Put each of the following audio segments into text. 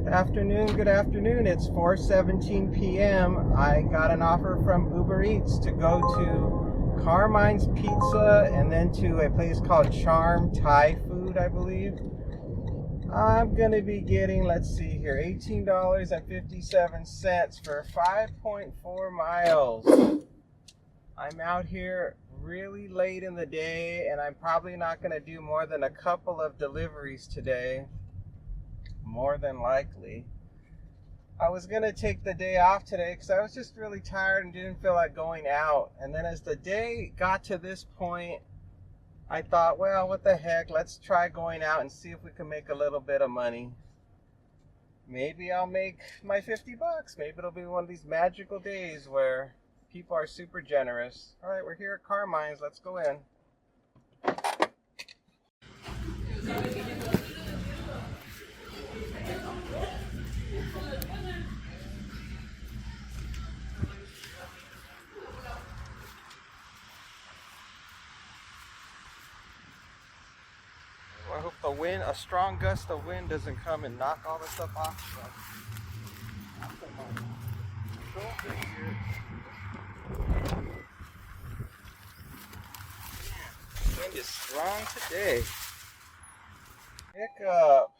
Good afternoon. It's 4:17 p.m. I got an offer from Uber Eats to go to Carmine's Pizza and then to a place called Charm Thai Food, I believe. I'm going to be getting, let's see here, $18.57 for 5.4 miles. I'm out here really late in the day, and I'm probably not going to do more than a couple of deliveries today. More than likely. I was going to take the day off today because I was just really tired and didn't feel like going out. And then as the day got to this point, I thought, well, what the heck, let's try going out and see if we can make a little bit of money. Maybe I'll make my 50 bucks. Maybe it'll be one of these magical days where people are super generous. All right, we're here at Carmine's. Let's go in. I hope a strong gust of wind doesn't come and knock all this stuff off. Wind is strong today. Hiccup.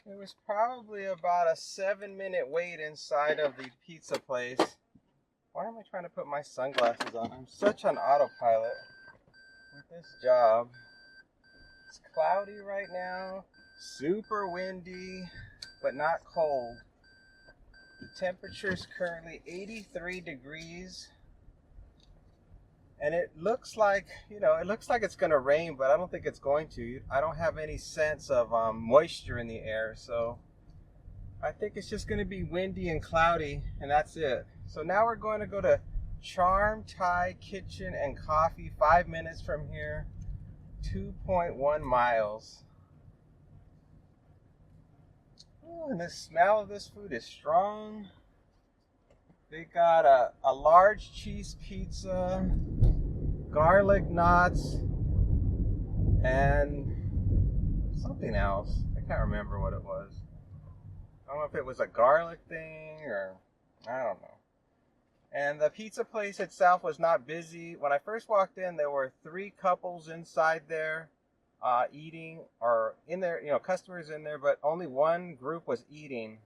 It was probably about a 7-minute wait inside of the pizza place. Why am I trying to put my sunglasses on? I'm such an autopilot with this job. It's cloudy right now, super windy, but not cold. The temperature is currently 83 degrees. And it looks like, it's going to rain, but I don't think it's going to. I don't have any sense of moisture in the air, so I think it's just going to be windy and cloudy, and that's it. So now we're going to go to Charm Thai Kitchen and Coffee, 5 minutes from here, 2.1 miles. Oh, and the smell of this food is strong. They got a large cheese pizza, garlic knots, and something else. I can't remember what it was. I don't know if it was a garlic thing or I don't know. And the pizza place itself was not busy. When I first walked in, there were 3 couples inside there eating, or in there, customers in there, but only one group was eating.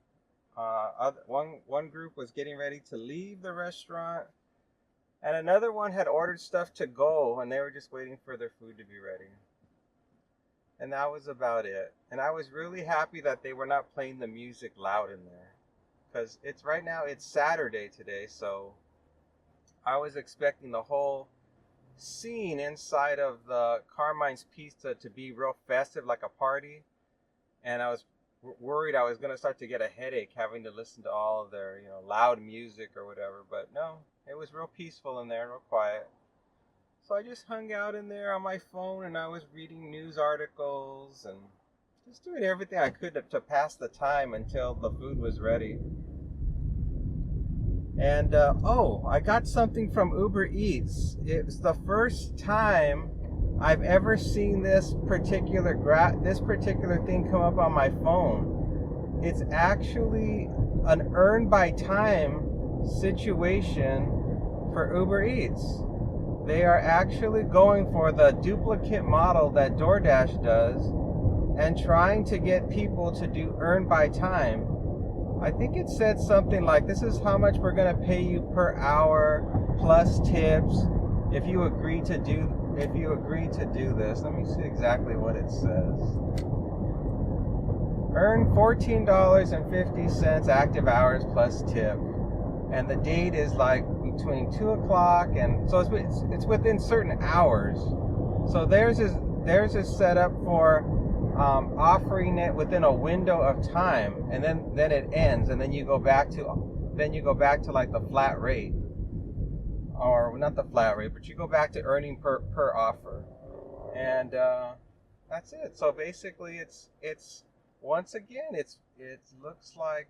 One group was getting ready to leave the restaurant, and another one had ordered stuff to go, and they were just waiting for their food to be ready. And that was about it. And I was really happy that they were not playing the music loud in there, because right now it's Saturday today, so I was expecting the whole scene inside of the Carmine's Pizza to be real festive, like a party, and I was worried I was going to start to get a headache having to listen to all of their loud music or whatever. But no, it was real peaceful in there, real quiet. So I just hung out in there on my phone, and I was reading news articles and just doing everything I could to pass the time until the food was ready. And I got something from Uber Eats. It's the first time I've ever seen this particular thing come up on my phone. It's actually an earn by time situation for Uber Eats. They are actually going for the duplicate model that DoorDash does and trying to get people to do earn by time. I think it said something like, this is how much we're going to pay you per hour plus tips if you agree to do this. Let me see exactly what it says. Earn $14.50 active hours plus tip. And the date is like between 2 o'clock and so it's within certain hours. So theirs is set up for offering it within a window of time, and then it ends, and then you go back to like the flat rate, or not the flat rate, but you go back to earning per offer, and that's it. So basically, it's once again, it looks like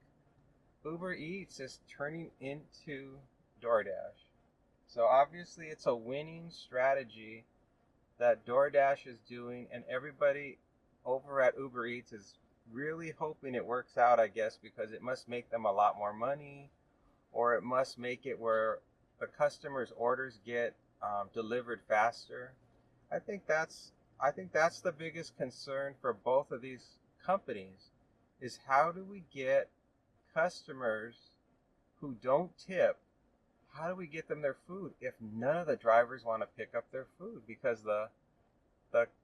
Uber Eats is turning into DoorDash. So obviously, it's a winning strategy that DoorDash is doing, and everybody over at Uber Eats is really hoping it works out, I guess, because it must make them a lot more money, or it must make it where the customers' orders get delivered faster. I think that's I think that's the biggest concern for both of these companies is how do we get customers who don't tip, how do we get them their food if none of the drivers want to pick up their food? Because the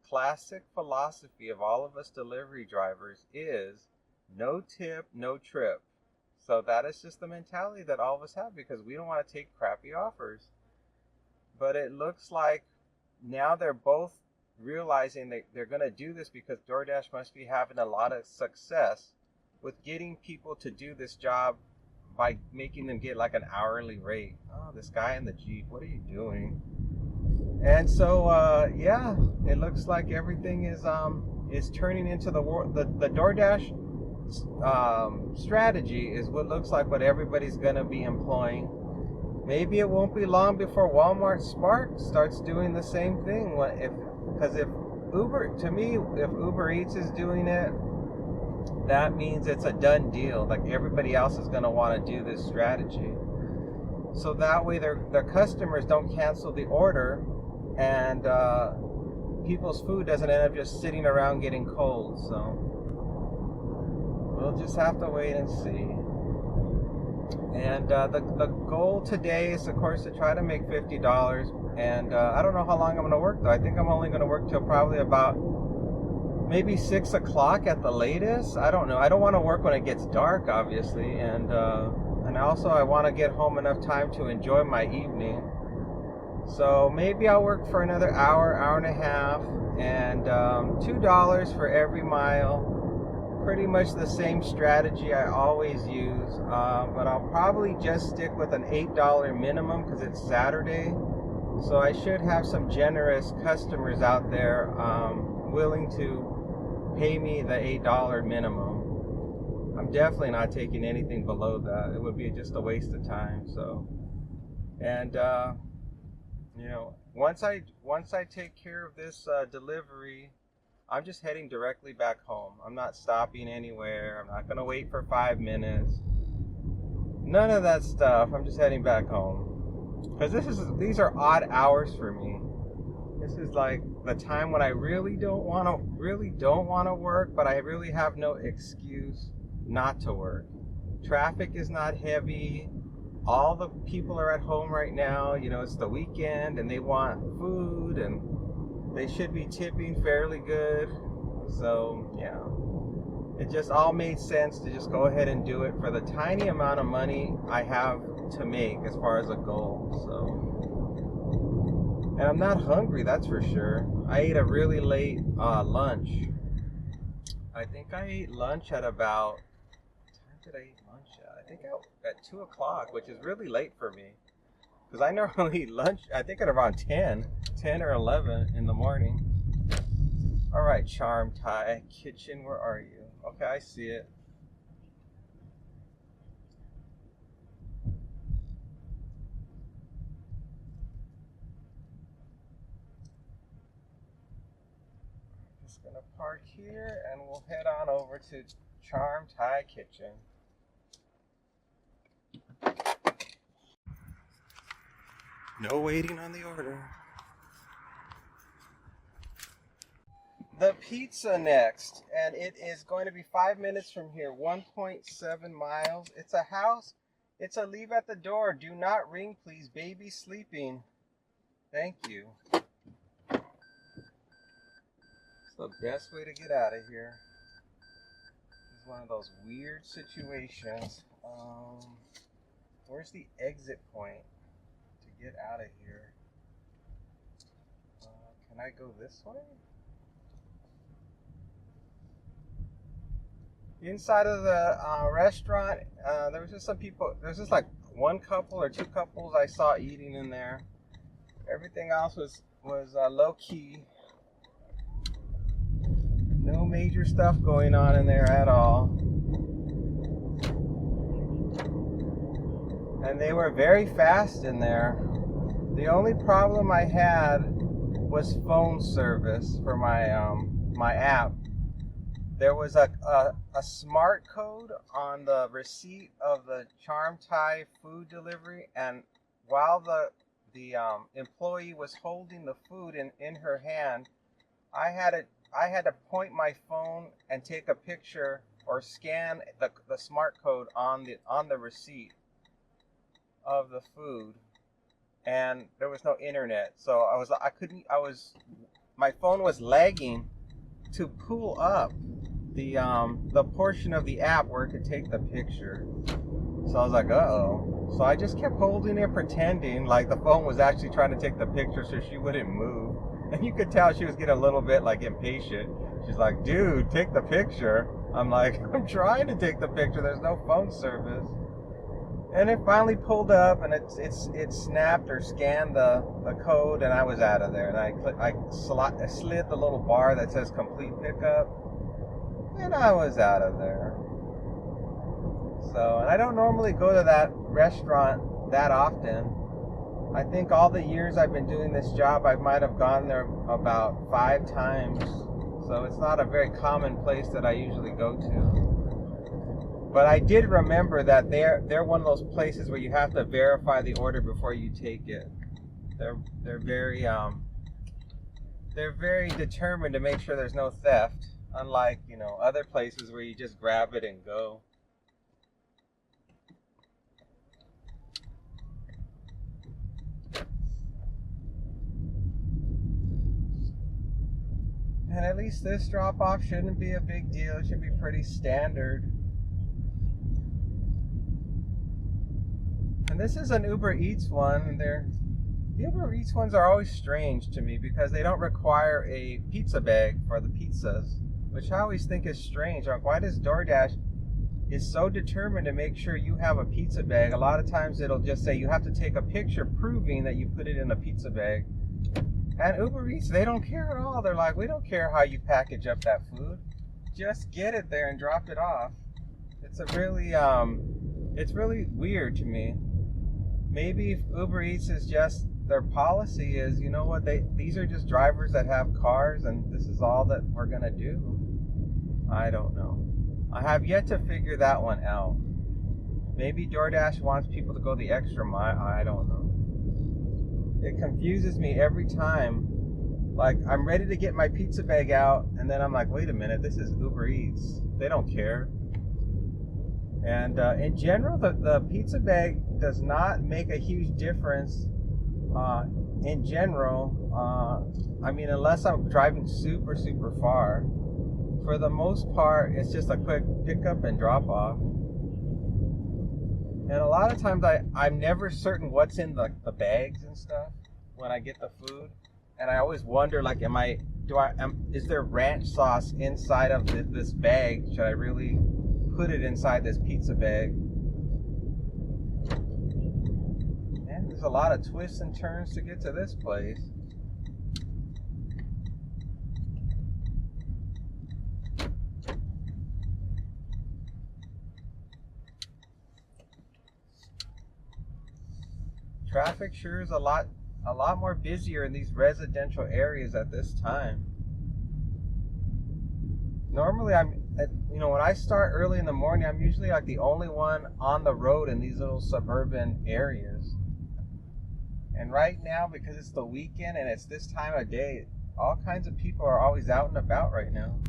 classic philosophy of all of us delivery drivers is no tip, no trip. So that is just the mentality that all of us have because we don't want to take crappy offers. But it looks like now they're both realizing that they're going to do this because DoorDash must be having a lot of success with getting people to do this job by making them get like an hourly rate. Oh, this guy in the Jeep, what are you doing? And so, yeah, it looks like everything is turning into the DoorDash strategy is what looks like what everybody's going to be employing. Maybe it won't be long before Walmart Spark starts doing the same thing. Because if Uber Eats is doing it, that means it's a done deal. Like everybody else is going to want to do this strategy. So that way their customers don't cancel the order and people's food doesn't end up just sitting around getting cold. So we'll just have to wait and see. And the goal today is, of course, to try to make $50. And I don't know how long I'm going to work, though. I think I'm only going to work till probably about maybe 6 o'clock at the latest. I don't know. I don't want to work when it gets dark, obviously. And also I want to get home enough time to enjoy my evening. So maybe I'll work for another hour, hour and a half, and $2 for every mile. Pretty much the same strategy I always use, but I'll probably just stick with an $8 minimum because it's Saturday. So I should have some generous customers out there willing to pay me the $8 minimum. I'm definitely not taking anything below that. It would be just a waste of time. So, and you know, once I take care of this delivery, I'm just heading directly back home. I'm not stopping anywhere. I'm not going to wait for 5 minutes. None of that stuff. I'm just heading back home. Because these are odd hours for me. This is like the time when I really don't want to work, but I really have no excuse not to work. Traffic is not heavy. All the people are at home right now. You know, it's the weekend and they want food and they should be tipping fairly good. So, yeah. It just all made sense to just go ahead and do it for the tiny amount of money I have to make as far as a goal. So, and I'm not hungry, that's for sure. I ate a really late lunch. I think I ate lunch at about, what time did I eat lunch at? I think at 2 o'clock, which is really late for me. Because I normally eat lunch, I think at around 10 or 11 in the morning. All right, Charm Thai Kitchen, where are you? Okay, I see it. I'm just gonna park here and we'll head on over to Charm Thai Kitchen. No waiting on the order. The pizza next, and it is going to be 5 minutes from here, 1.7 miles. It's a house. It's a leave at the door. Do not ring, please. Baby sleeping. Thank you. It's the best way to get out of here. This is one of those weird situations. Where's the exit point to get out of here? Can I go this way? Inside of the restaurant, there was just some people. There's just like one couple or two couples I saw eating in there. Everything else was low key. No major stuff going on in there at all. And they were very fast in there. The only problem I had was phone service for my my app. there was a smart code on the receipt of the Charm Thai food delivery, and while the employee was holding the food in her hand, I had to point my phone and take a picture or scan the smart code on the receipt of the food, and there was no internet, so my phone was lagging to pull up the portion of the app where it could take the picture. So I was like, uh-oh. So I just kept holding it, pretending like the phone was actually trying to take the picture so she wouldn't move. And you could tell she was getting a little bit like impatient. She's like, dude, take the picture. I'm like, I'm trying to take the picture. There's no phone service. And it finally pulled up, and it snapped or scanned the code, and I was out of there. And I slid the little bar that says complete pickup, and I was out of there. So, and I don't normally go to that restaurant that often. I think all the years I've been doing this job, I might have gone there about 5 times. So it's not a very common place that I usually go to. But I did remember that they're one of those places where you have to verify the order before you take it. They're very determined to make sure there's no theft, unlike, other places where you just grab it and go. And at least this drop-off shouldn't be a big deal. It should be pretty standard. And this is an Uber Eats one. The Uber Eats ones are always strange to me because they don't require a pizza bag for the pizzas, which I always think is strange. Like, why does DoorDash is so determined to make sure you have a pizza bag? A lot of times it'll just say you have to take a picture proving that you put it in a pizza bag. And Uber Eats, they don't care at all. They're like, we don't care how you package up that food. Just get it there and drop it off. It's really weird to me. Maybe if Uber Eats is just, their policy is, you know what, these are just drivers that have cars and this is all that we're gonna do. I don't know. I have yet to figure that one out. Maybe DoorDash wants people to go the extra mile. I don't know. It confuses me every time. Like, I'm ready to get my pizza bag out, and then I'm like, wait a minute, this is Uber Eats. They don't care. And in general, the pizza bag does not make a huge difference. In general, I mean, unless I'm driving super, super far. For the most part, it's just a quick pickup and drop off. And a lot of times I'm never certain what's in the bags and stuff when I get the food. And I always wonder, like, is there ranch sauce inside of this bag? Should I really put it inside this pizza bag? And there's a lot of twists and turns to get to this place. Traffic sure is a lot more busier in these residential areas at this time. Normally, when I start early in the morning, I'm usually like the only one on the road in these little suburban areas. And right now, because it's the weekend and it's this time of day, all kinds of people are always out and about right now.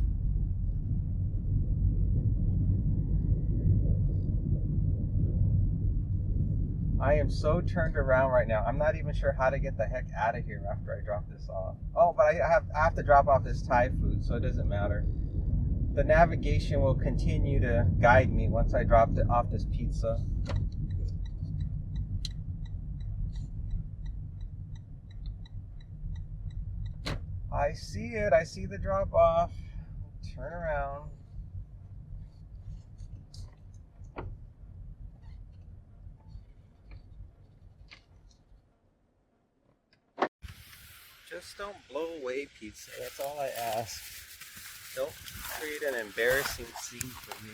I am so turned around right now. I'm not even sure how to get the heck out of here after I drop this off. Oh, but I have to drop off this Thai food, so it doesn't matter. The navigation will continue to guide me once I drop off this pizza. I see it. I see the drop off. Turn around. Just don't blow away pizza. That's all I ask. Don't create an embarrassing scene for me.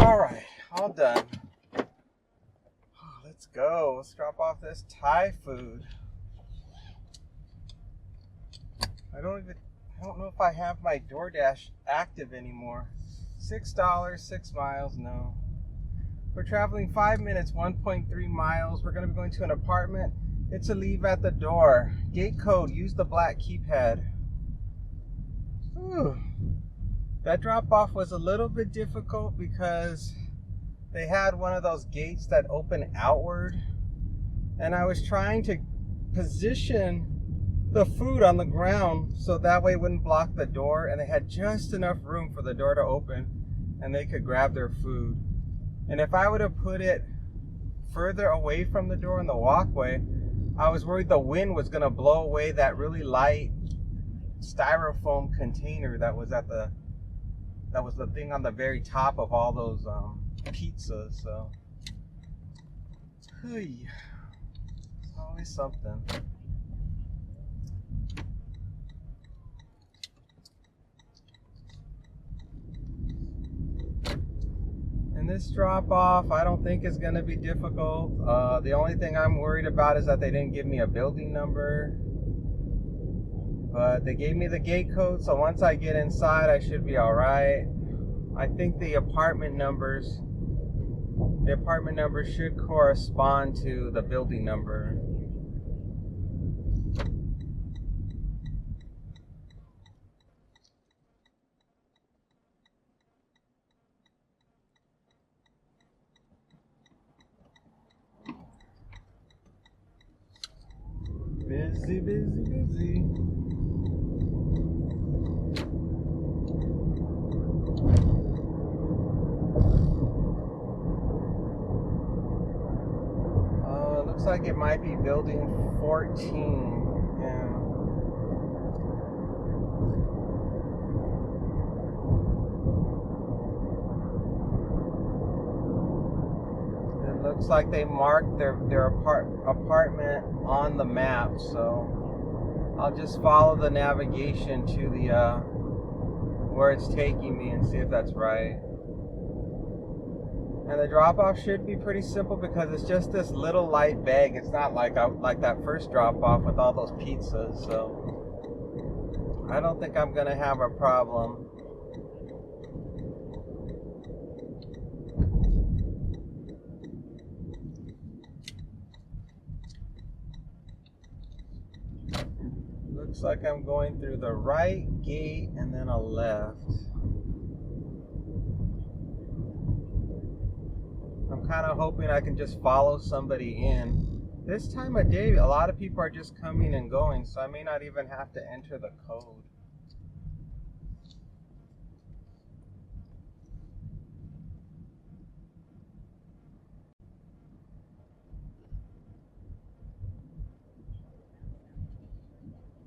All right, all done. Let's go. Let's drop off this Thai food. I don't know if I have my DoorDash active anymore. $6, 6 miles, no. We're traveling 5 minutes, 1.3 miles. We're gonna be going to an apartment. It's a leave at the door. Gate code, use the black keypad. Whew. That drop off was a little bit difficult because they had one of those gates that open outward, and I was trying to position the food on the ground so that way it wouldn't block the door, and they had just enough room for the door to open and they could grab their food. And if I would have put it further away from the door in the walkway, I was worried the wind was going to blow away that really light styrofoam container that was the thing on the very top of all those pizzas. So it's always something. And this drop off, I don't think is going to be difficult. The only thing I'm worried about is that they didn't give me a building number, but they gave me the gate code, so once I get inside I should be all right. I think the apartment numbers should correspond to the building number. Busy, busy, busy. Looks like it might be building 14. Yeah. It looks like they marked their apartment on the map, so I'll just follow the navigation to the where it's taking me and see if that's right. And the drop-off should be pretty simple because it's just this little light bag. It's not like that first drop-off with all those pizzas, so I don't think I'm gonna have a problem. Looks like I'm going through the right gate and then a left. I'm kind of hoping I can just follow somebody in. This time of day, a lot of people are just coming and going, so I may not even have to enter the code.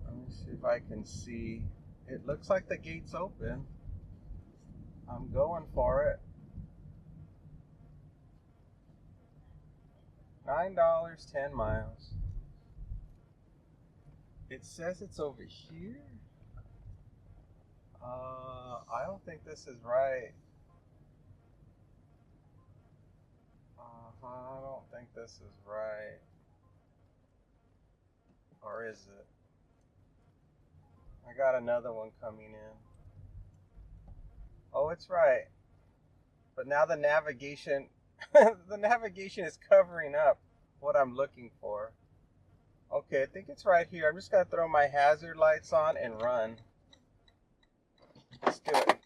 Let me see if I can see. It looks like the gate's open. I'm going for it. $9, 10 miles. It says it's over here. I don't think this is right. I don't think this is right. Or is it? I got another one coming in. Oh, it's right. But now the navigation the navigation is covering up what I'm looking for. Okay, I think it's right here. I'm just gonna throw my hazard lights on and run. Let's do it.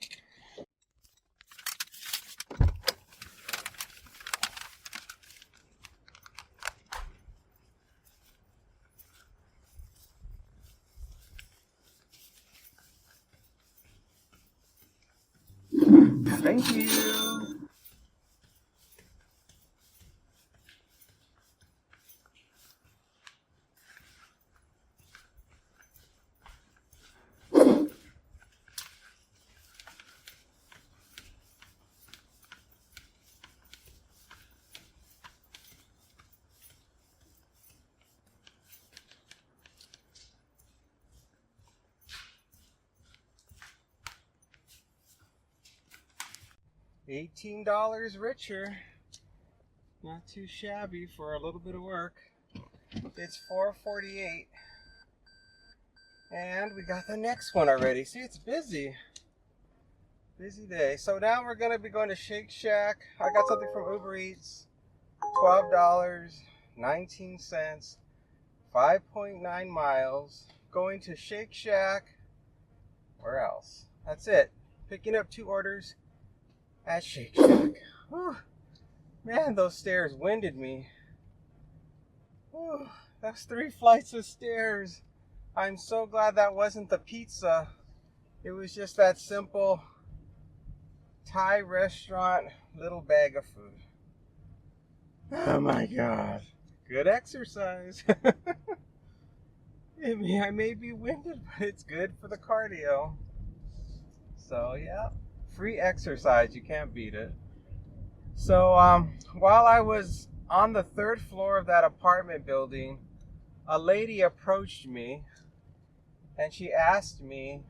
Thank you. $18 richer. Not too shabby for a little bit of work. It's 4:48. And we got the next one already. See, it's busy. Busy day. So now we're going to be going to Shake Shack. I got something from Uber Eats. $12.19. 5.9 miles. Going to Shake Shack. Where else? That's it. Picking up 2 orders at Shake Shack. Whew. Man, those stairs winded me. Whew. That's 3 flights of stairs. I'm so glad that wasn't the pizza. It was just that simple Thai restaurant little bag of food. Oh my God. Good exercise. I may be winded, but it's good for the cardio. So yeah, free exercise. You can't beat it. So while I was on the 3rd floor of that apartment building, a lady approached me and she asked me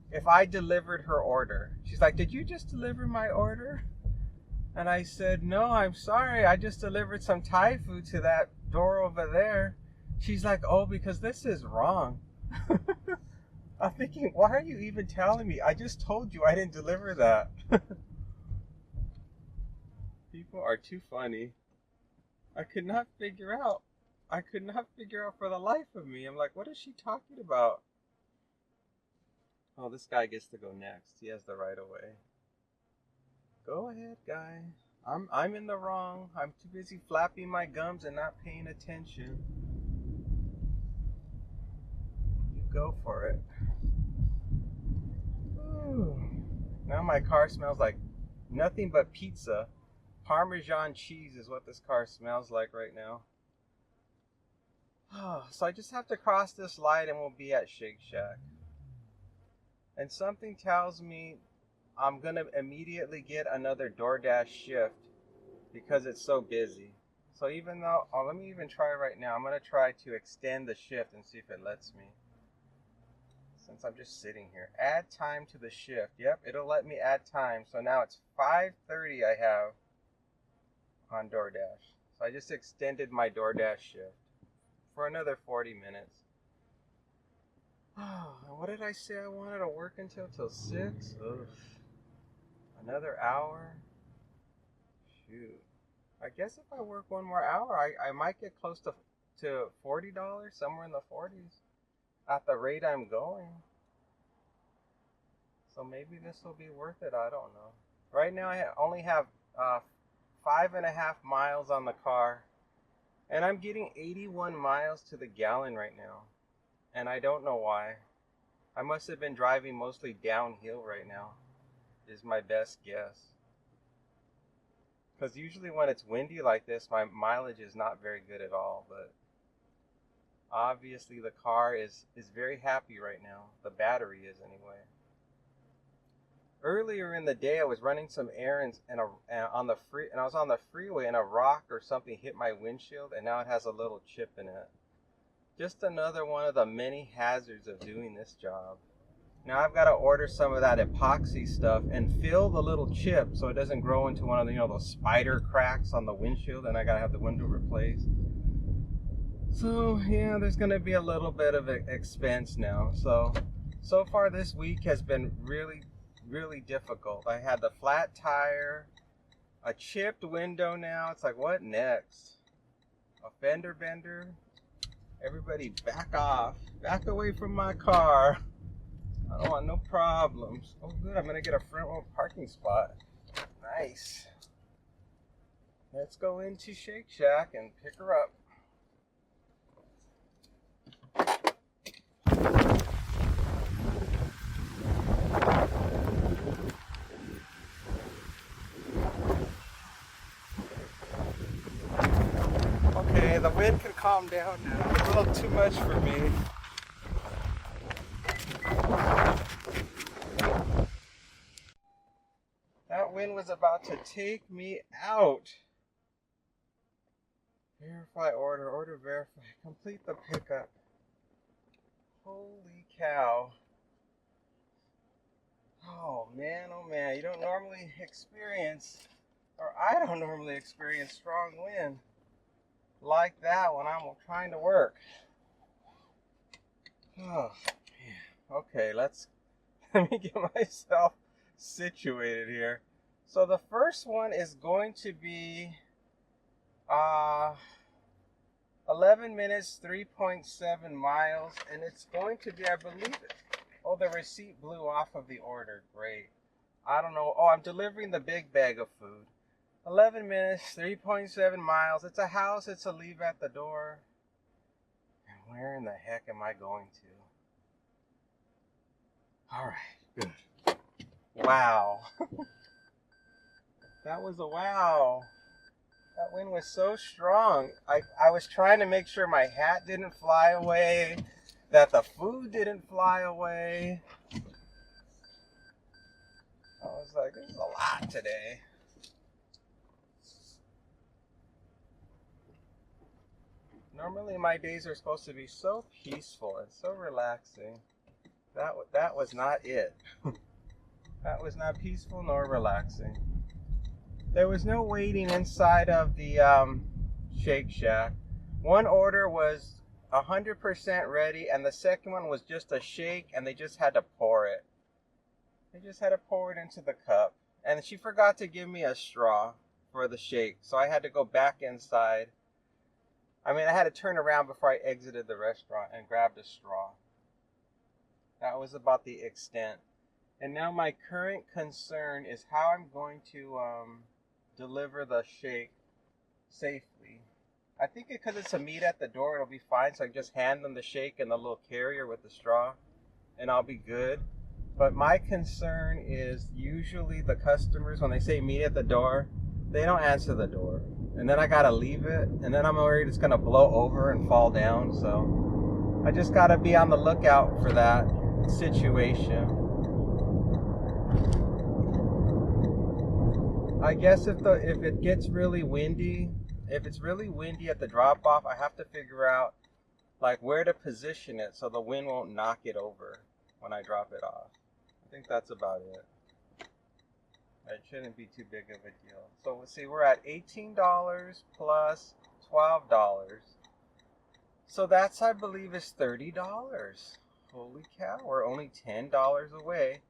if I delivered her order. She's like, "Did you just deliver my order?" And I said, "No, I'm sorry. I just delivered some Thai food to that door over there." She's like, "Oh, because this is wrong." I'm thinking, why are you even telling me? I just told you I didn't deliver that. People are too funny. I could not figure out for the life of me. I'm like, what is she talking about? Oh, this guy gets to go next. He has the right of way. Go ahead, guy. I'm in the wrong. I'm too busy flapping my gums and not paying attention. You go for it. Ooh. Now my car smells like nothing but pizza. Parmesan cheese is what this car smells like right now. So I just have to cross this light and we'll be at Shake Shack. And something tells me I'm going to immediately get another DoorDash shift because it's so busy. So even though, let me even try right now. I'm going to try to extend the shift and see if it lets me. Since I'm just sitting here. Add time to the shift. Yep, it'll let me add time. So now it's 5:30 I have on DoorDash. So I just extended my DoorDash shift for another 40 minutes. What did I say I wanted to work until 6? Ugh. Another hour? Shoot. I guess if I work one more hour, I might get close to $40, somewhere in the 40s, at the rate I'm going. So maybe this will be worth it, I don't know. Right now I only have 5.5 miles on the car, and I'm getting 81 miles to the gallon right now. And I don't know why. I must have been driving mostly downhill right now, is my best guess. Because usually when it's windy like this, my mileage is not very good at all. But obviously the car is very happy right now. The battery is anyway. Earlier in the day, I was running some errands and I was on the freeway and a rock or something hit my windshield, and now it has a little chip in it. Just another one of the many hazards of doing this job. Now I've got to order some of that epoxy stuff and fill the little chip so it doesn't grow into one of the, those spider cracks on the windshield, and I got to have the window replaced. So yeah, there's going to be a little bit of expense now. So far this week has been really difficult. I had the flat tire, a chipped window now. It's like, what next? A fender bender? Everybody back off. Back away from my car. I don't want no problems. Oh good, I'm going to get a front row parking spot. Nice. Let's go into Shake Shack and pick her up. Okay, the wind can calm down now. It's a little too much for me. That wind was about to take me out. Verify order verify. Complete the pickup. Holy cow. Oh man, you don't normally experience, or I don't normally experience strong wind like that when I'm trying to work. Oh, yeah. Okay, let me get myself situated here. So the first one is going to be uh 11 minutes, 3.7 miles, and it's going to be, I believe it. Oh, the receipt blew off of the order. Great. I don't know. Oh, I'm delivering the big bag of food. 11 minutes, 3.7 miles. It's a house. It's a leave at the door. And where in the heck am I going to? All right, good. Wow. That was a wow. That wind was so strong. I was trying to make sure my hat didn't fly away, that the food didn't fly away. I was like, this is a lot today. Normally my days are supposed to be so peaceful and so relaxing. That was not it. That was not peaceful nor relaxing. There was no waiting inside of the Shake Shack. One order was 100% ready, and the second one was just a shake, and they just had to pour it. They just had to pour it into the cup. And she forgot to give me a straw for the shake, so I had to go back inside. I mean, I had to turn around before I exited the restaurant and grabbed a straw. That was about the extent. And now my current concern is how I'm going to deliver the shake safely. I think because it's a meet at the door, it'll be fine. So I just hand them the shake in the little carrier with the straw, and I'll be good. But my concern is usually the customers, when they say meet at the door, they don't answer the door. And then I gotta leave it, and then I'm worried it's gonna blow over and fall down. So I just gotta be on the lookout for that situation. I guess if it gets really windy, if it's really windy at the drop off, I have to figure out like where to position it so the wind won't knock it over when I drop it off. I think that's about it. It shouldn't be too big of a deal. So let's see, we're at $18 plus $12. So that's, I believe, is $30. Holy cow, we're only $10 away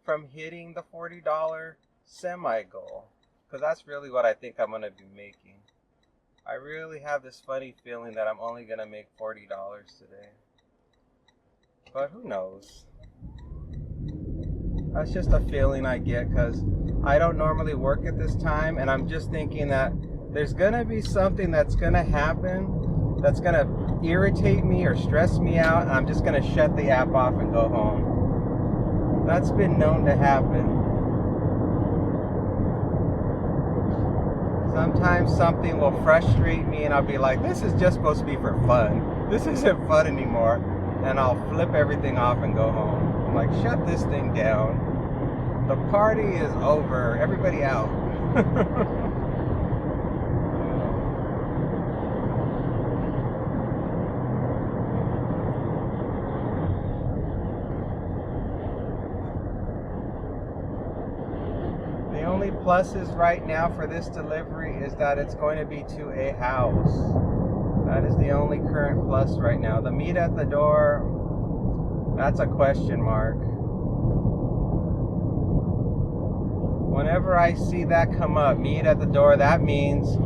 from hitting the $40 semi-goal. Because that's really what I think I'm going to be making. I really have this funny feeling that I'm only going to make $40 today. But who knows? That's just a feeling I get because I don't normally work at this time. And I'm just thinking that there's going to be something that's going to happen that's going to irritate me or stress me out. And I'm just going to shut the app off and go home. That's been known to happen. Sometimes something will frustrate me and I'll be like, this is just supposed to be for fun. This isn't fun anymore. And I'll flip everything off and go home. I'm like, shut this thing down. The party is over. Everybody out. The only pluses right now for this delivery is that it's going to be to a house. That is the only current plus right now. The meet at the door, that's a question mark. Whenever I see that come up, meet at the door, that means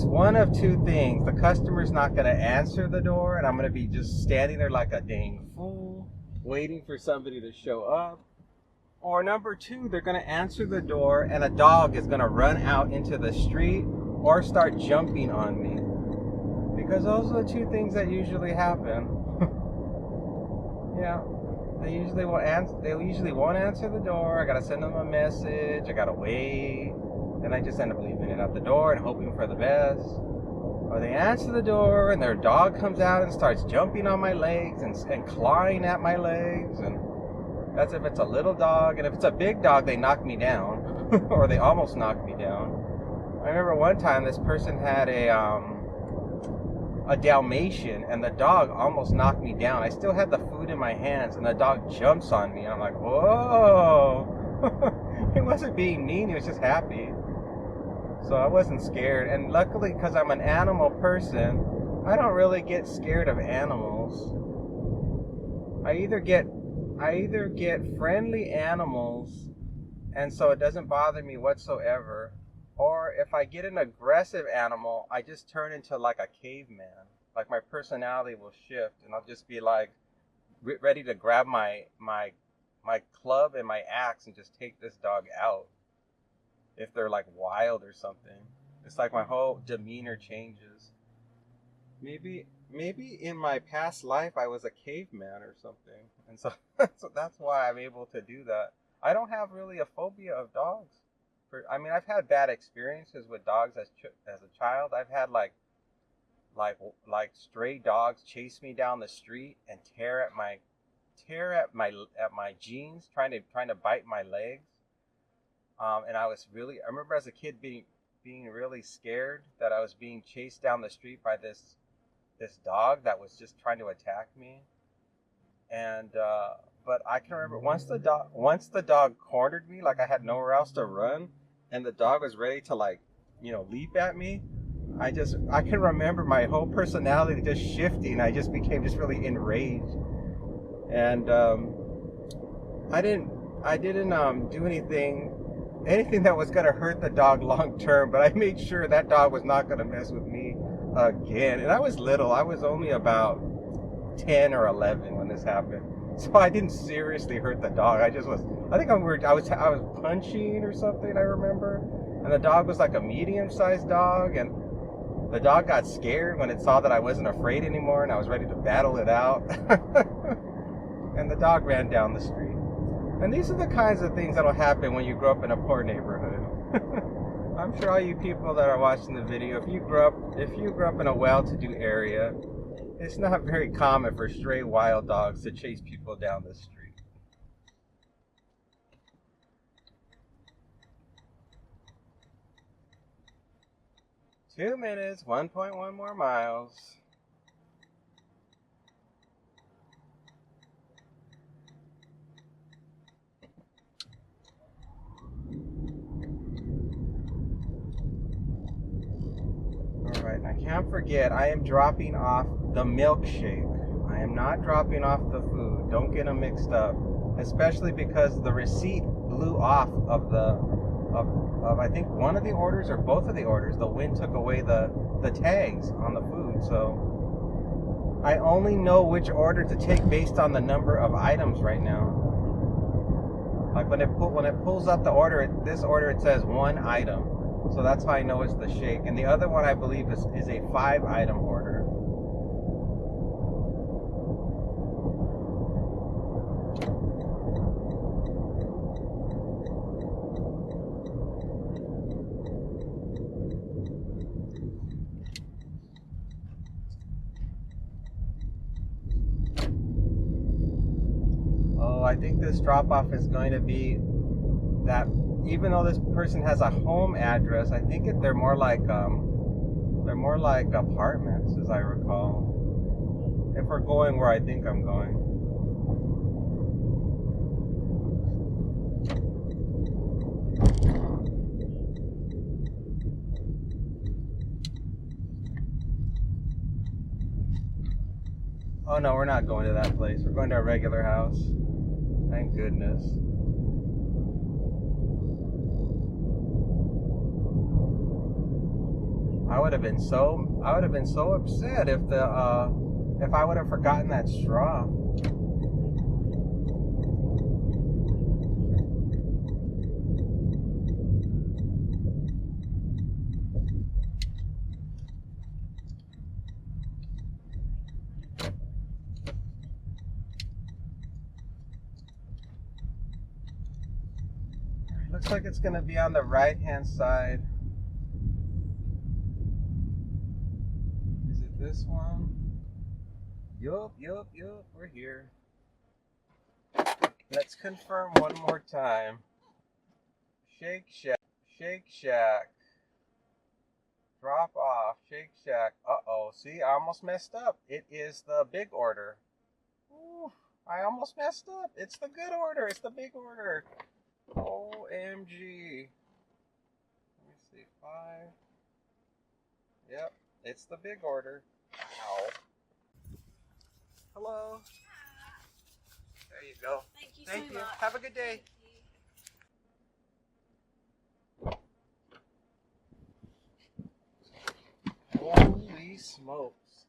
one of two things. The customer's not going to answer the door, and I'm going to be just standing there like a dang fool, waiting for somebody to show up. Or number two, they're going to answer the door and a dog is going to run out into the street or start jumping on me. Because those are the two things that usually happen. Yeah, they usually won't answer the door. I got to send them a message. I got to wait. Then I just end up leaving it at the door and hoping for the best. Or they answer the door and their dog comes out and starts jumping on my legs and clawing at my legs. And that's if it's a little dog. And if it's a big dog, they knock me down. Or they almost knock me down. I remember one time this person had a, a Dalmatian, and the dog almost knocked me down. I still had the food in my hands, and the dog jumps on me, and I'm like, whoa. He wasn't being mean, he was just happy. So I wasn't scared. And luckily, because I'm an animal person, I don't really get scared of animals. I either get friendly animals, and so it doesn't bother me whatsoever, or if I get an aggressive animal, I just turn into like a caveman. Like my personality will shift, and I'll just be like ready to grab my club and my axe and just take this dog out. If they're like wild or something, it's like my whole demeanor changes. Maybe in my past life I was a caveman or something, and so that's why I'm able to do that. I don't have really a phobia of dogs. I mean, I've had bad experiences with dogs as a child. I've had like stray dogs chase me down the street and tear at my jeans, trying to bite my legs. And I remember as a kid being really scared that I was being chased down the street by this dog that was just trying to attack me. And but I can remember once the dog cornered me, like I had nowhere else to run, and the dog was ready to leap at me. I can remember my whole personality just shifting. I just became just really enraged, and I didn't do anything that was gonna hurt the dog long term. But I made sure that dog was not gonna mess with me again. And I was little. I was only about 10 or 11 when this happened, so I didn't seriously hurt the dog. I think I was punching or something, I remember, and the dog was like a medium-sized dog, and the dog got scared when it saw that I wasn't afraid anymore and I was ready to battle it out. And the dog ran down the street. And these are the kinds of things that'll happen when you grow up in a poor neighborhood. I'm sure all you people that are watching the video, if you grew up in a well-to-do area, it's not very common for stray wild dogs to chase people down the street. Two minutes, 1.1 more miles. Alright, I can't forget, I am dropping off the milkshake. I am not dropping off the food. Don't get them mixed up. Especially because the receipt blew off of I think one of the orders or both of the orders. The wind took away the tags on the food. So I only know which order to take based on the number of items right now. Like when it pulls up the order, this order it says one item. So that's how I know it's the shake. And the other one I believe is a 5-item order. Oh, I think this drop-off is going to be that. Even though this person has a home address, I think they're more like apartments, as I recall. If we're going where I think I'm going. Oh no, we're not going to that place. We're going to a regular house. Thank goodness. I would have been so upset if I would have forgotten that straw. Looks like it's gonna be on the right-hand side. This one. Yup, we're here. Let's confirm one more time. Shake Shack. Drop off, Shake Shack. Uh-oh, see, I almost messed up. It is the big order. Ooh, I almost messed up. It's the good order. It's the big order. OMG. Let me see, 5. Yep, it's the big order. Ow. Hello. There you go. Thank you Thank so you. much. Have a good day. Holy smokes.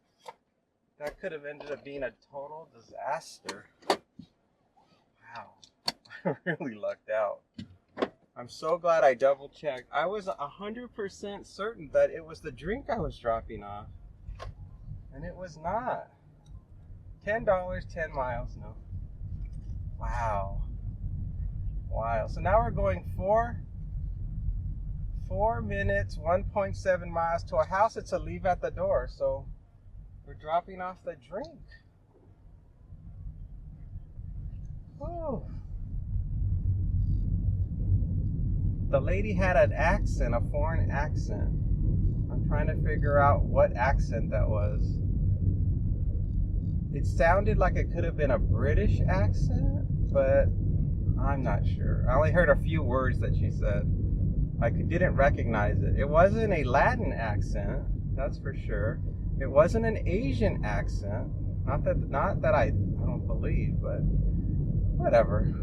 That could have ended up being a total disaster. Wow. I really lucked out. I'm so glad I double checked. I was 100% certain that it was the drink I was dropping off. And it was not. $10, 10 miles, no. Wow. Wow. So now we're going 4 minutes, 1.7 miles to a house that's a leave at the door. So we're dropping off the drink. Whew. The lady had an accent, a foreign accent. I'm trying to figure out what accent that was. It sounded like it could have been a British accent, but I'm not sure. I only heard a few words that she said. I didn't recognize it. It wasn't a Latin accent, that's for sure. It wasn't an Asian accent. Not that I don't believe, but whatever.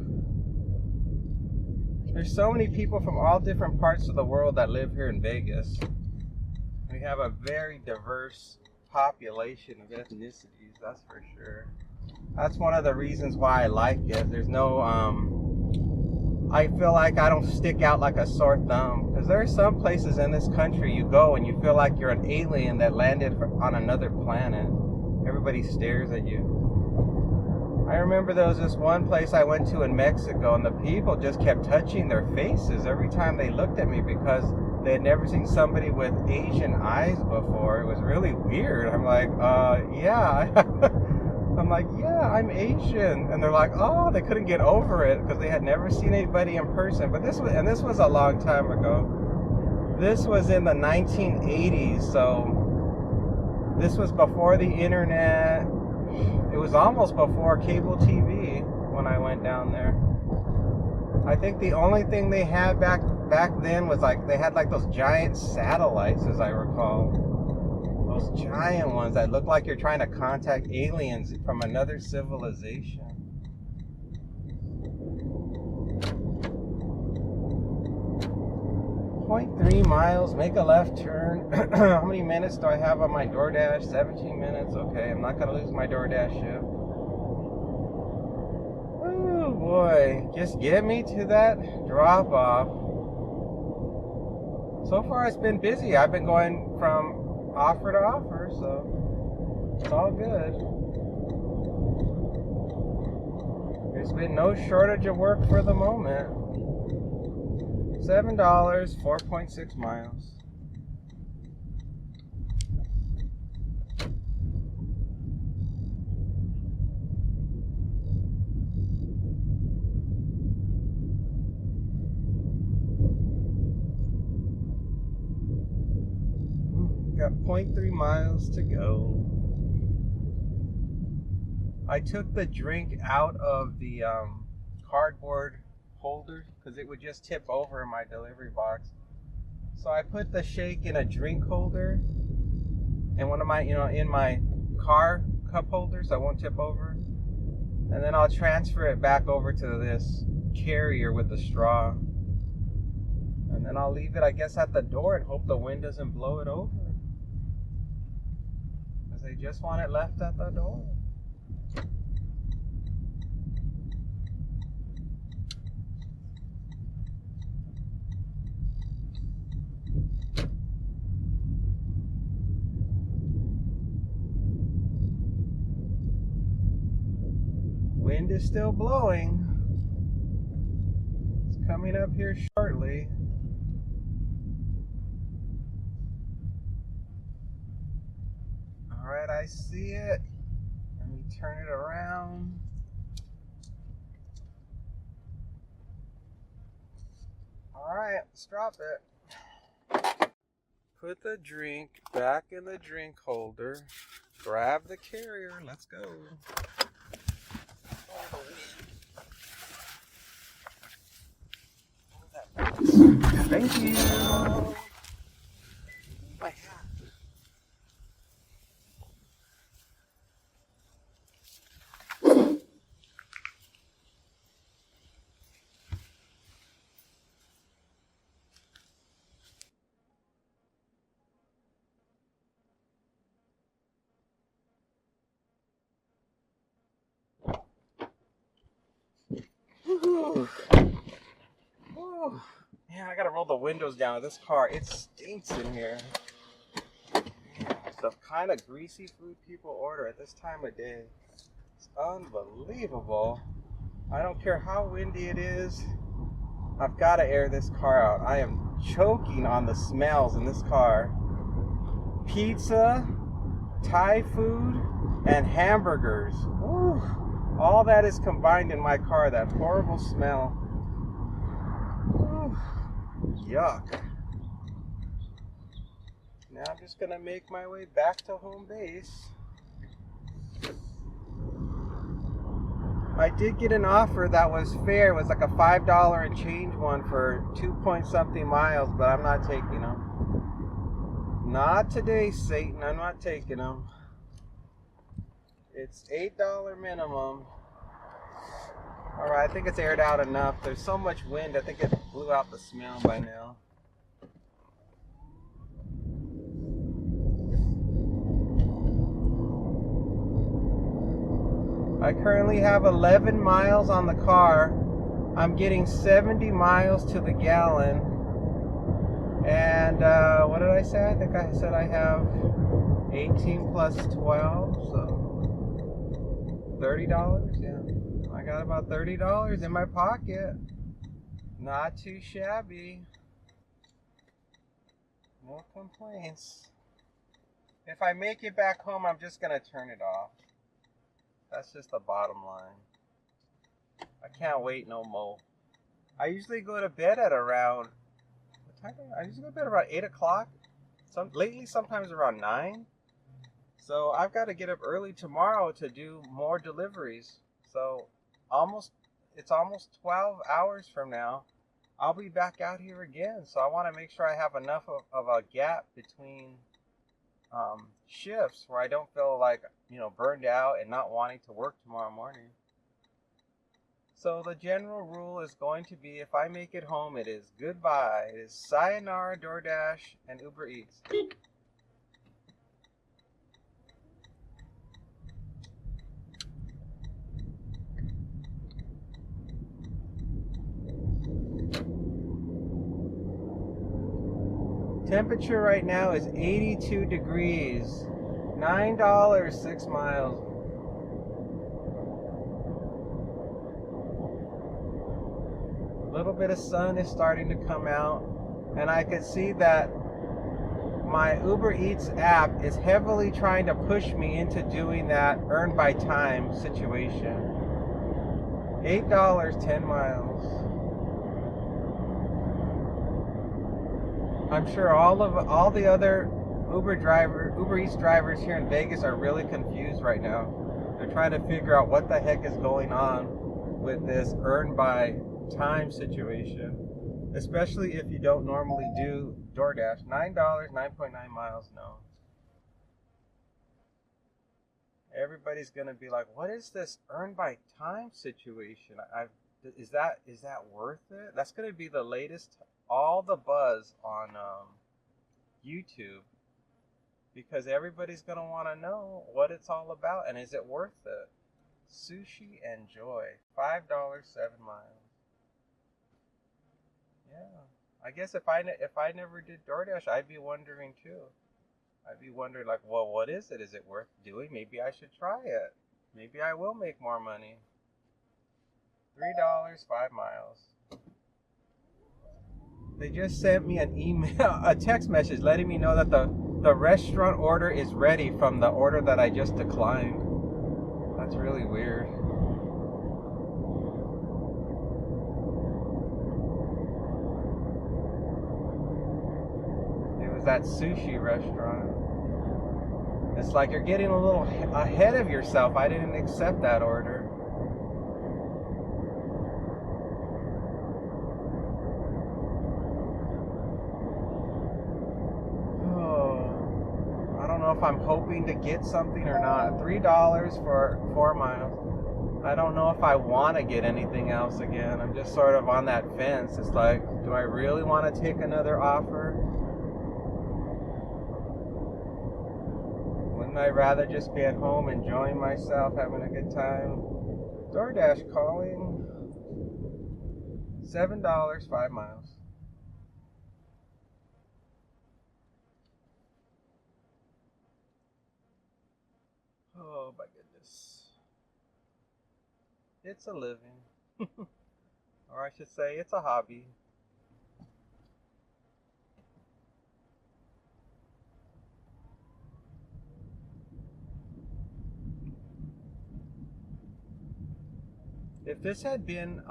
There's so many people from all different parts of the world that live here in Vegas. We have a very diverse population of ethnicities, that's for sure. That's one of the reasons why I like it. There's no, I feel like I don't stick out like a sore thumb. Because there are some places in this country you go and you feel like you're an alien that landed on another planet. Everybody stares at you. I remember there was this one place I went to in Mexico and the people just kept touching their faces every time they looked at me because they had never seen somebody with Asian eyes before. It was really weird. I'm like, yeah. I'm like, yeah, I'm Asian. And they're like, oh, they couldn't get over it because they had never seen anybody in person. But this was a long time ago. This was in the 1980s, so this was before the internet. It was almost before cable TV when I went down there. I think the only thing they had back then was like they had like those giant satellites, as I recall. Those giant ones that look like you're trying to contact aliens from another civilization. 0.3 miles, make a left turn. How many minutes do I have on my DoorDash? 17 minutes. Okay, I'm not gonna lose my DoorDash shift. Oh boy, just get me to that drop off. So far it's been busy. I've been going from offer to offer, so it's all good. There's been no shortage of work for the moment. $7, 4.6 miles. Got 0.3 miles to go. I took the drink out of the cardboard holder because it would just tip over in my delivery box. So I put the shake in a drink holder and one of my, in my car cup holder so I won't tip over. And then I'll transfer it back over to this carrier with the straw. And then I'll leave it, I guess, at the door and hope the wind doesn't blow it over. Because they just want it left at the door. Wind is still blowing. It's coming up here shortly. All right, I see it. Let me turn it around. All right, let's drop it. Put the drink back in the drink holder. Grab the carrier. Let's go. Thank you. My hat. Whew. Whew. Man, I gotta roll the windows down of this car. It stinks in here. The kind of greasy food people order at this time of day. It's unbelievable. I don't care how windy it is. I've got to air this car out. I am choking on the smells in this car. Pizza, Thai food, and hamburgers. Woo. All that is combined in my car. That horrible smell. Woo. Yuck. Now I'm just going to make my way back to home base. I did get an offer that was fair. It was like a $5 and change one for 2-point-something miles, but I'm not taking them. Not today, Satan. I'm not taking them. It's $8 minimum. Alright, I think it's aired out enough. There's so much wind, I think it blew out the smell by now. I currently have 11 miles on the car. I'm getting 70 miles to the gallon. And what did I say? I think I said I have 18 plus 12, so $30. Yeah, I got about $30 in my pocket. Not too shabby. No complaints. If I make it back home, I'm just gonna turn it off. That's just the bottom line. I can't wait no more. I usually go to bed at around, what time? I usually go to bed around 8 o'clock. Lately, sometimes around 9. So I've got to get up early tomorrow to do more deliveries. So it's almost 12 hours from now. I'll be back out here again. So I want to make sure I have enough of a gap between shifts where I don't feel like, burned out and not wanting to work tomorrow morning. So the general rule is going to be, if I make it home, it is goodbye. It is sayonara, DoorDash, and Uber Eats. Temperature right now is 82 degrees. $9, 6 miles. A little bit of sun is starting to come out, and I can see that my Uber Eats app is heavily trying to push me into doing that earned by time situation. $8, 10 miles. I'm sure all the other Uber Eats drivers here in Vegas are really confused right now. They're trying to figure out what the heck is going on with this earned by time situation, especially if you don't normally do DoorDash. $9, 9.9 miles, no. Everybody's gonna be like, what is this earned by time situation? Is that worth it? That's gonna be the latest, all the buzz on YouTube, because everybody's gonna want to know what it's all about and is it worth it. Sushi and joy, $5, 7 miles. Yeah, I guess if I never did DoorDash, I'd be wondering too. I'd be wondering, like, well, what is it? Is it worth doing? Maybe I should try it. Maybe I will make more money. $3, 5 miles. They just sent me an email, a text message letting me know that the restaurant order is ready from the order that I just declined. That's really weird. It was is that sushi restaurant. It's like you're getting a little ahead of yourself. I didn't accept that order. Oh, I don't know if I'm hoping to get something or not. $3 for 4 miles. I don't know if I want to get anything else again. I'm just sort of on that fence. It's like, do I really want to take another offer? Wouldn't I rather just be at home enjoying myself, having a good time? DoorDash calling. $7, 5 miles. Oh my goodness. It's a living. Or I should say, it's a hobby. If this had been,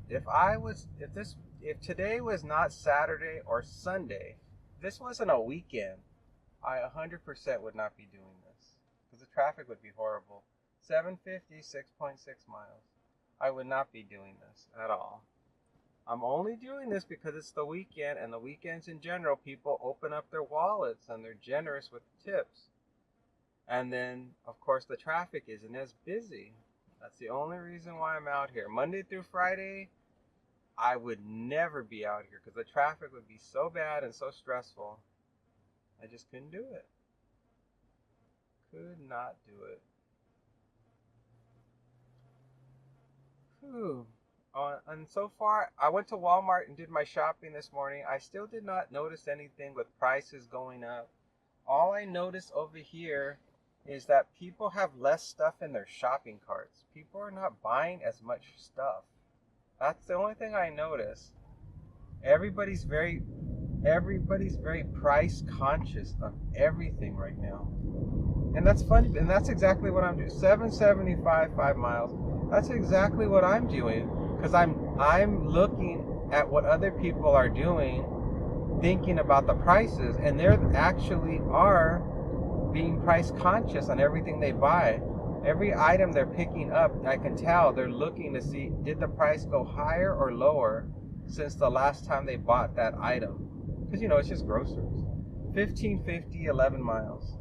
if today was not Saturday or Sunday, this wasn't a weekend, I 100% would not be doing this because the traffic would be horrible. 750, 6.6 miles. I would not be doing this at all. I'm only doing this because it's the weekend, and the weekends in general, people open up their wallets and they're generous with tips. And then, of course, the traffic isn't as busy. That's the only reason why I'm out here. Monday through Friday, I would never be out here because the traffic would be so bad and so stressful. I just couldn't do it. Could not do it. Whew. And so far, I went to Walmart and did my shopping this morning. I still did not notice anything with prices going up. All I noticed over here is that people have less stuff in their shopping carts. People are not buying as much stuff. That's the only thing I notice. Everybody's very price conscious of everything right now. And that's funny, and that's exactly what I'm doing. 775, 5 miles. That's exactly what I'm doing. Because I'm looking at what other people are doing, thinking about the prices, and they actually are being price conscious on everything they buy. Every item they're picking up, I can tell they're looking to see, did the price go higher or lower since the last time they bought that item? Because, you know, it's just groceries. 1550, 11 miles.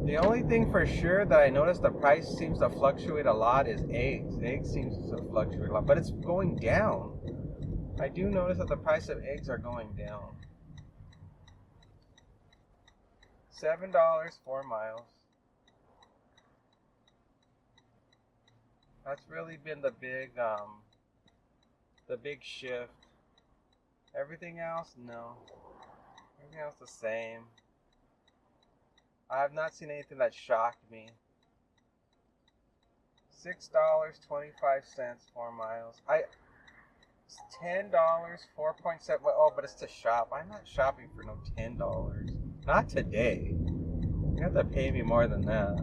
The only thing for sure that I noticed the price seems to fluctuate a lot is eggs. Eggs seems to fluctuate a lot, but it's going down. I do notice that the price of eggs are going down. $7, 4 miles. That's really been the big shift. Everything else, no. Everything else the same. I have not seen anything that shocked me. $6.25, 4 miles. It's $10, 4.7. Oh, but it's to shop. I'm not shopping for no $10. Not today. You have to pay me more than that.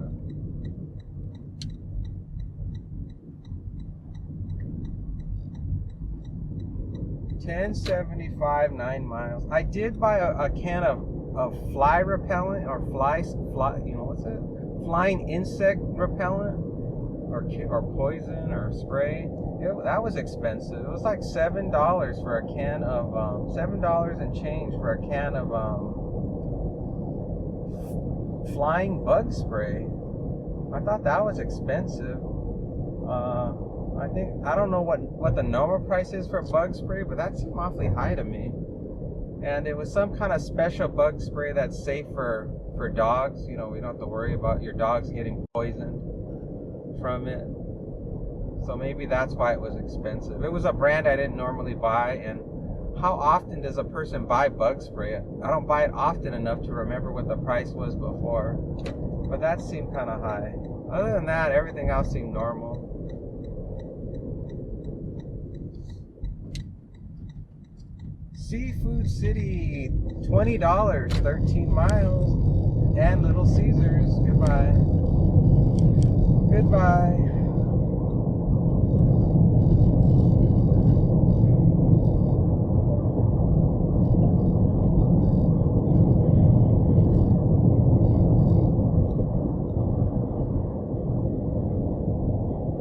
$10.75, 9 miles. I did buy a can of fly repellent or flying insect repellent or poison or spray. That was expensive. It was like $7 for a can of $7 and change for a can of flying bug spray. I thought that was expensive. I don't know what the normal price is for bug spray, but that seemed awfully high to me. And it was some kind of special bug spray that's safe for dogs. You know, we don't have to worry about your dogs getting poisoned from it. So maybe that's why it was expensive. It was a brand I didn't normally buy. And how often does a person buy bug spray? I don't buy it often enough to remember what the price was before. But that seemed kind of high. Other than that, everything else seemed normal. Seafood City, $20, 13 miles, and Little Caesars. Goodbye. Goodbye.